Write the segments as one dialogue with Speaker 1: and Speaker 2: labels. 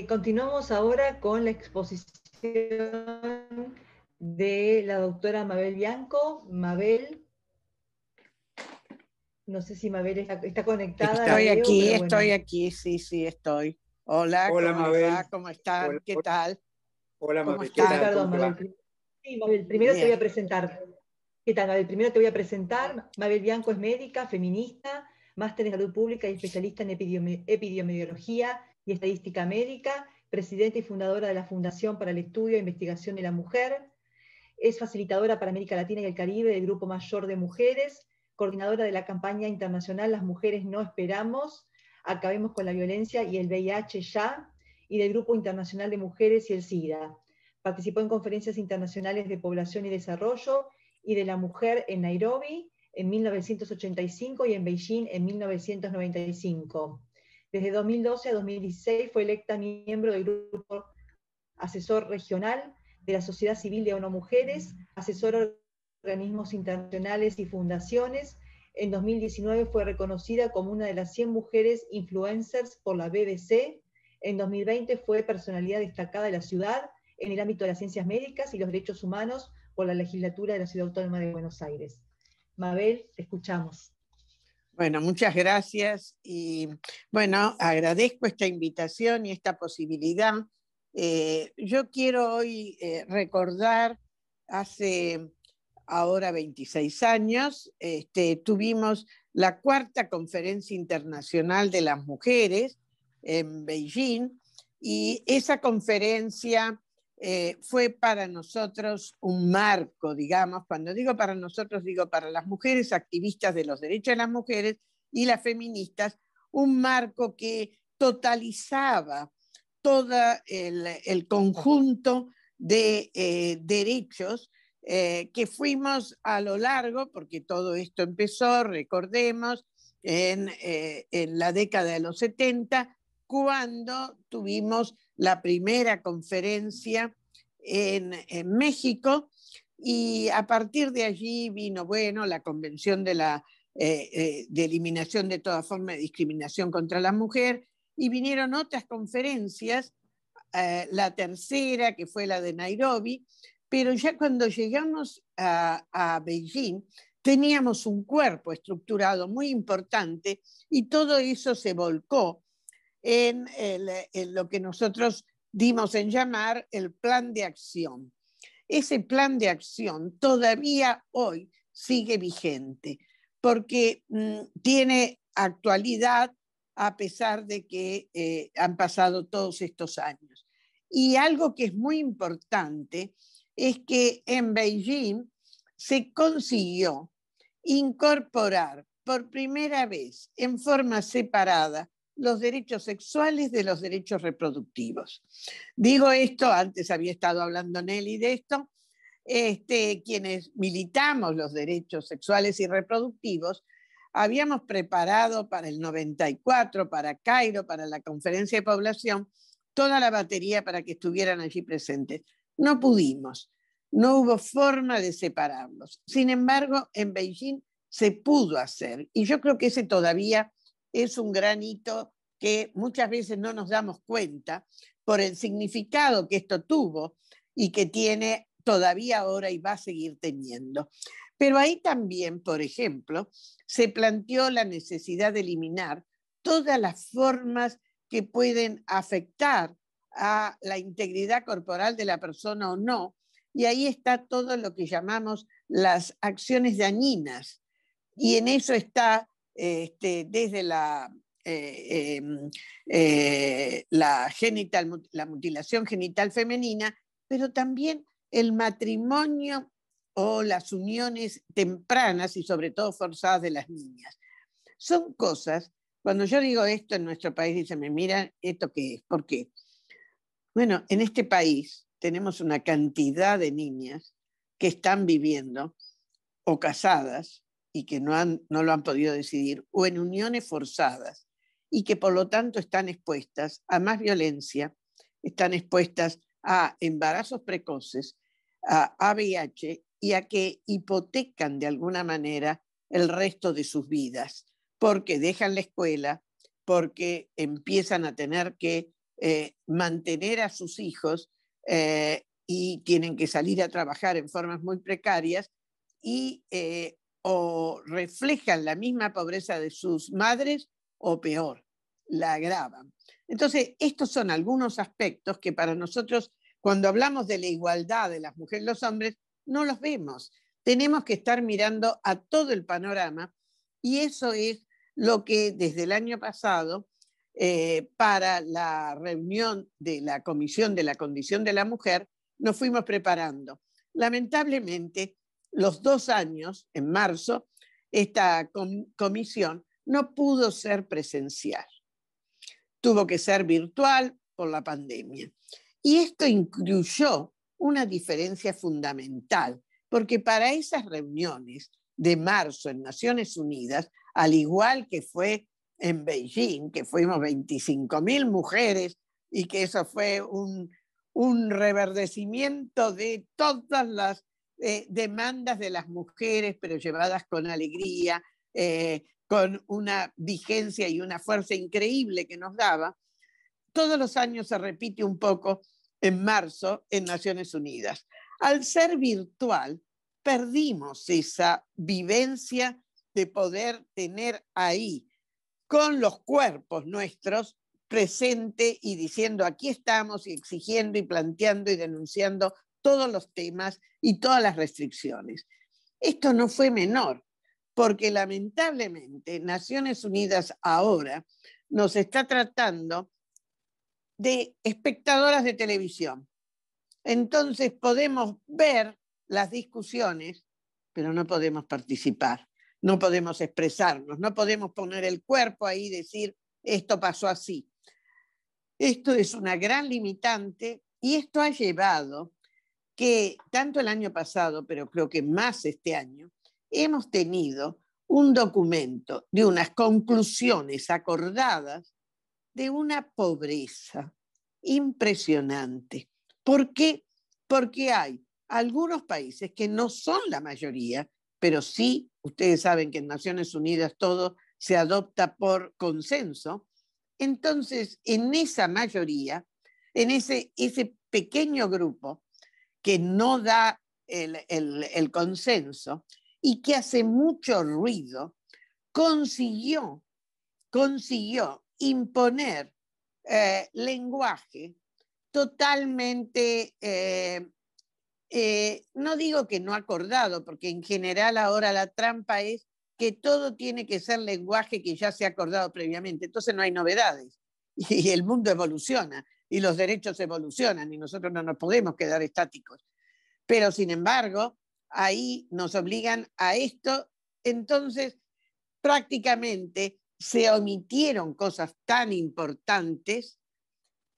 Speaker 1: Continuamos ahora con la exposición de la doctora Mabel Bianco. Mabel, no sé si Mabel está conectada, la veo, pero bueno.
Speaker 2: Estoy aquí, sí, sí, estoy. Hola,
Speaker 3: Hola,
Speaker 2: ¿cómo les va?
Speaker 3: Mabel.
Speaker 2: ¿Cómo están?
Speaker 3: Hola,
Speaker 2: ¿Qué tal?
Speaker 3: hola,
Speaker 2: ¿Cómo
Speaker 3: Mabel. ¿Qué
Speaker 1: Sí,
Speaker 2: están?
Speaker 3: tal? ¿Cómo
Speaker 1: perdón,
Speaker 3: te va?
Speaker 1: Mabel. Sí, Mabel, primero te voy
Speaker 2: Bien.
Speaker 1: a presentar. ¿Qué tal, Mabel? Primero te voy a presentar. Mabel Bianco es médica, feminista, máster en salud pública y especialista en epidemiología y estadística médica, presidenta y fundadora de la Fundación para el Estudio e Investigación de la Mujer. Es facilitadora para América Latina y el Caribe del Grupo Mayor de Mujeres, coordinadora de la campaña internacional Las Mujeres No Esperamos, Acabemos con la Violencia y el VIH Ya, y del Grupo Internacional de Mujeres y el SIDA. Participó en conferencias internacionales de población y desarrollo y de la mujer en Nairobi en 1985 y en Beijing en 1995. Desde 2012 a 2016 fue electa miembro del Grupo Asesor Regional de la Sociedad Civil de ONU Mujeres, asesora a organismos internacionales y fundaciones. En 2019 fue reconocida como una de las 100 mujeres influencers por la BBC. En 2020 fue personalidad destacada de la ciudad en el ámbito de las ciencias médicas y los derechos humanos por la legislatura de la Ciudad Autónoma de Buenos Aires. Mabel, te escuchamos.
Speaker 2: Bueno, muchas gracias y bueno, agradezco esta invitación y esta posibilidad. Yo quiero hoy recordar hace ahora 26 años, tuvimos la cuarta Conferencia Internacional de las Mujeres en Beijing y esa conferencia fue para nosotros un marco, digamos, cuando digo para nosotros, digo para las mujeres activistas de los derechos de las mujeres y las feministas, un marco que totalizaba todo el conjunto de derechos que fuimos a lo largo, porque todo esto empezó, recordemos, en la década de los 70, cuando tuvimos la primera conferencia en México, y a partir de allí vino, bueno, la Convención de Eliminación de toda forma de discriminación contra la mujer, y vinieron otras conferencias, la tercera, que fue la de Nairobi, pero ya cuando llegamos a Beijing, teníamos un cuerpo estructurado muy importante y todo eso se volcó en lo que nosotros dimos en llamar el plan de acción. Ese plan de acción todavía hoy sigue vigente porque tiene actualidad a pesar de que han pasado todos estos años. Y algo que es muy importante es que en Beijing se consiguió incorporar por primera vez en forma separada los derechos sexuales de los derechos reproductivos. Digo esto, antes había estado hablando Nelly de esto, quienes militamos los derechos sexuales y reproductivos, habíamos preparado para el 94, para Cairo, para la conferencia de población, toda la batería para que estuvieran allí presentes. No pudimos, no hubo forma de separarlos. Sin embargo, en Beijing se pudo hacer, y yo creo que ese todavía es un gran hito que muchas veces no nos damos cuenta por el significado que esto tuvo y que tiene todavía ahora y va a seguir teniendo. Pero ahí también, por ejemplo, se planteó la necesidad de eliminar todas las formas que pueden afectar a la integridad corporal de la persona o no, y ahí está todo lo que llamamos las acciones dañinas, y en eso está desde la mutilación genital femenina, pero también el matrimonio o las uniones tempranas y sobre todo forzadas de las niñas. Son cosas, cuando yo digo esto en nuestro país, dicen, me miran, ¿esto qué es? ¿Por qué? Bueno, en este país tenemos una cantidad de niñas que están viviendo o casadas y que no lo han podido decidir, o en uniones forzadas, y que por lo tanto están expuestas a más violencia, están expuestas a embarazos precoces, a VIH, y a que hipotecan de alguna manera el resto de sus vidas, porque dejan la escuela, porque empiezan a tener que mantener a sus hijos y tienen que salir a trabajar en formas muy precarias y o reflejan la misma pobreza de sus madres o peor, la agravan. Entonces, estos son algunos aspectos que para nosotros, cuando hablamos de la igualdad de las mujeres y los hombres, no los vemos. Tenemos que estar mirando a todo el panorama y eso es lo que desde el año pasado, para la reunión de la Comisión de la Condición de la Mujer, nos fuimos preparando. Lamentablemente, los 2 años, en marzo, esta comisión no pudo ser presencial. Tuvo que ser virtual por la pandemia. Y esto incluyó una diferencia fundamental, porque para esas reuniones de marzo en Naciones Unidas, al igual que fue en Beijing, que fuimos 25.000 mujeres y que eso fue un reverdecimiento de todas las demandas de las mujeres, pero llevadas con alegría, con una vigencia y una fuerza increíble que nos daba. Todos los años se repite un poco en marzo en Naciones Unidas. Al ser virtual, perdimos esa vivencia de poder tener ahí con los cuerpos nuestros presente y diciendo aquí estamos y exigiendo y planteando y denunciando todos los temas y todas las restricciones. Esto no fue menor, porque lamentablemente Naciones Unidas ahora nos está tratando de espectadoras de televisión. Entonces podemos ver las discusiones, pero no podemos participar, no podemos expresarnos, no podemos poner el cuerpo ahí y decir esto pasó así. Esto es una gran limitante y esto ha llevado que tanto el año pasado, pero creo que más este año, hemos tenido un documento de unas conclusiones acordadas de una pobreza impresionante. ¿Por qué? Porque hay algunos países que no son la mayoría, pero sí, ustedes saben que en Naciones Unidas todo se adopta por consenso. Entonces, en esa mayoría, en ese pequeño grupo que no da el consenso y que hace mucho ruido, consiguió imponer lenguaje totalmente, no digo que no acordado, porque en general ahora la trampa es que todo tiene que ser lenguaje que ya se ha acordado previamente, entonces no hay novedades y el mundo evoluciona y los derechos evolucionan y nosotros no nos podemos quedar estáticos. Pero sin embargo, ahí nos obligan a esto, entonces prácticamente se omitieron cosas tan importantes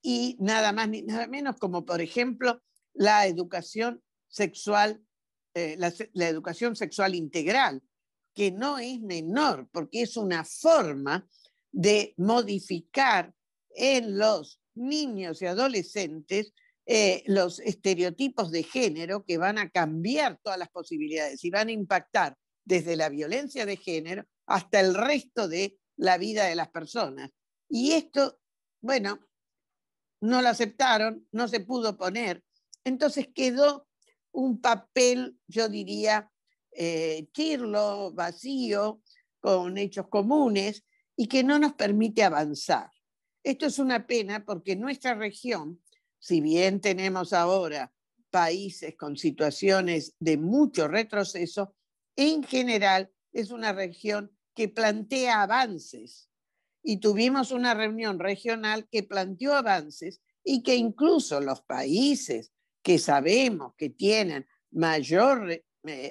Speaker 2: y nada más ni nada menos como, por ejemplo, la educación sexual, la educación sexual integral, que no es menor, porque es una forma de modificar en los niños y adolescentes los estereotipos de género que van a cambiar todas las posibilidades y van a impactar desde la violencia de género hasta el resto de la vida de las personas. Y esto, bueno, no lo aceptaron, no se pudo poner. Entonces quedó un papel, yo diría, chirlo, vacío, con hechos comunes y que no nos permite avanzar. Esto es una pena porque nuestra región, si bien tenemos ahora países con situaciones de mucho retroceso, en general es una región que plantea avances. Y tuvimos una reunión regional que planteó avances y que incluso los países que sabemos que tienen mayor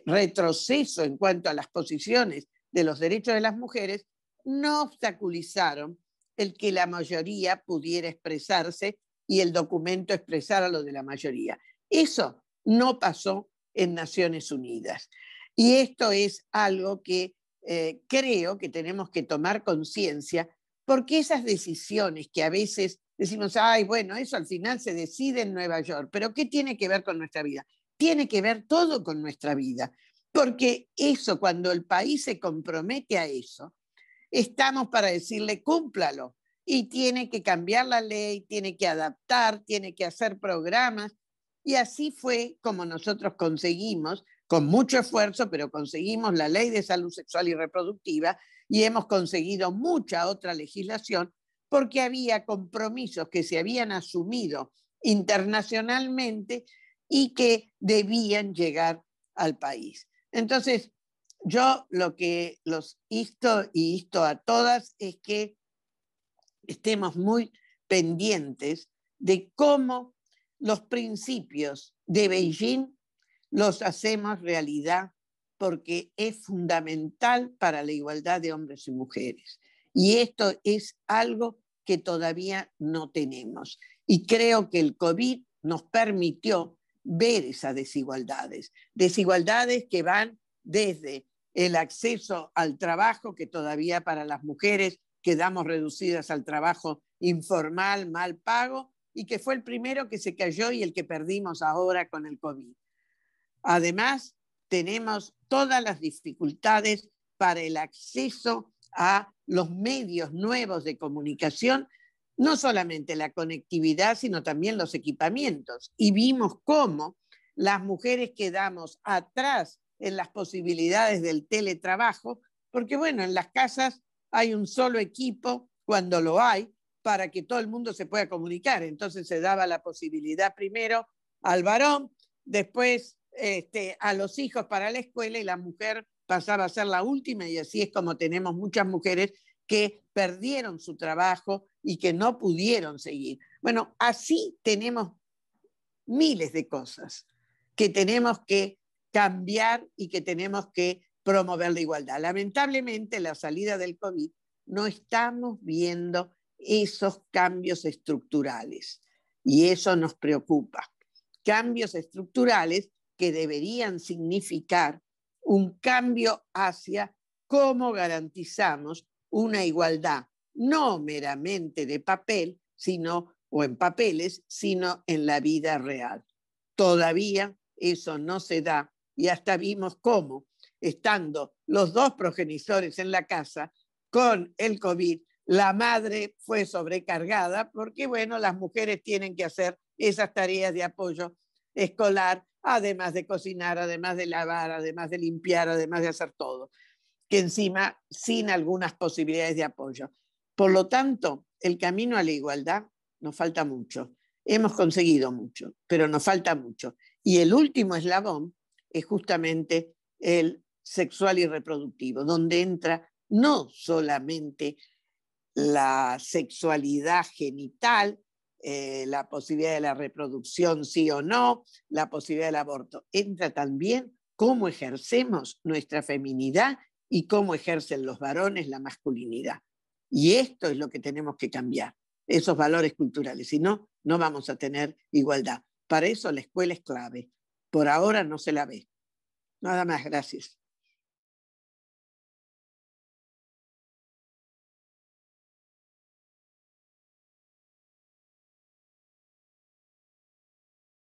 Speaker 2: retroceso en cuanto a las posiciones de los derechos de las mujeres, no obstaculizaron el que la mayoría pudiera expresarse y el documento expresara lo de la mayoría. Eso no pasó en Naciones Unidas. Y esto es algo que creo que tenemos que tomar conciencia, porque esas decisiones que a veces decimos, ay, bueno, eso al final se decide en Nueva York, pero ¿qué tiene que ver con nuestra vida? Tiene que ver todo con nuestra vida, porque eso, cuando el país se compromete a eso, estamos para decirle, cúmplalo. y tiene que cambiar la ley, tiene que adaptar, tiene que hacer programas. Y así fue como nosotros conseguimos, con mucho esfuerzo, pero conseguimos la Ley de Salud Sexual y Reproductiva y hemos conseguido mucha otra legislación porque había compromisos que se habían asumido internacionalmente y que debían llegar al país. Entonces, yo lo que los insto a todas es que estemos muy pendientes de cómo los principios de Beijing los hacemos realidad, porque es fundamental para la igualdad de hombres y mujeres. Y esto es algo que todavía no tenemos. Y creo que el COVID nos permitió ver esas desigualdades, desigualdades que van desde el acceso al trabajo, que todavía para las mujeres quedamos reducidas al trabajo informal, mal pago, y que fue el primero que se cayó y el que perdimos ahora con el COVID. Además, tenemos todas las dificultades para el acceso a los medios nuevos de comunicación, no solamente la conectividad, sino también los equipamientos. Y vimos cómo las mujeres quedamos atrás en las posibilidades del teletrabajo, porque bueno, en las casas hay un solo equipo, cuando lo hay, para que todo el mundo se pueda comunicar. Entonces se daba la posibilidad primero al varón, después a los hijos para la escuela, y la mujer pasaba a ser la última, y así es como tenemos muchas mujeres que perdieron su trabajo y que no pudieron seguir. Bueno, así tenemos miles de cosas que tenemos que cambiar y que tenemos que promover la igualdad. Lamentablemente, la salida del COVID no estamos viendo esos cambios estructurales y eso nos preocupa. Cambios estructurales que deberían significar un cambio hacia cómo garantizamos una igualdad, no meramente de papel, sino, o en papeles, sino en la vida real. Todavía eso no se da y hasta vimos cómo, estando los dos progenitores en la casa con el COVID, la madre fue sobrecargada porque, bueno, las mujeres tienen que hacer esas tareas de apoyo escolar, además de cocinar, además de lavar, además de limpiar, además de hacer todo, que encima sin algunas posibilidades de apoyo. Por lo tanto, el camino a la igualdad nos falta mucho. Hemos conseguido mucho, pero nos falta mucho. Y el último eslabón es justamente el sexual y reproductivo, donde entra no solamente la sexualidad genital, la posibilidad de la reproducción sí o no, la posibilidad del aborto. Entra también cómo ejercemos nuestra feminidad y cómo ejercen los varones la masculinidad. Y esto es lo que tenemos que cambiar, esos valores culturales. Si no, no vamos a tener igualdad. Para eso la escuela es clave. Por ahora no se la ve. Nada más, gracias.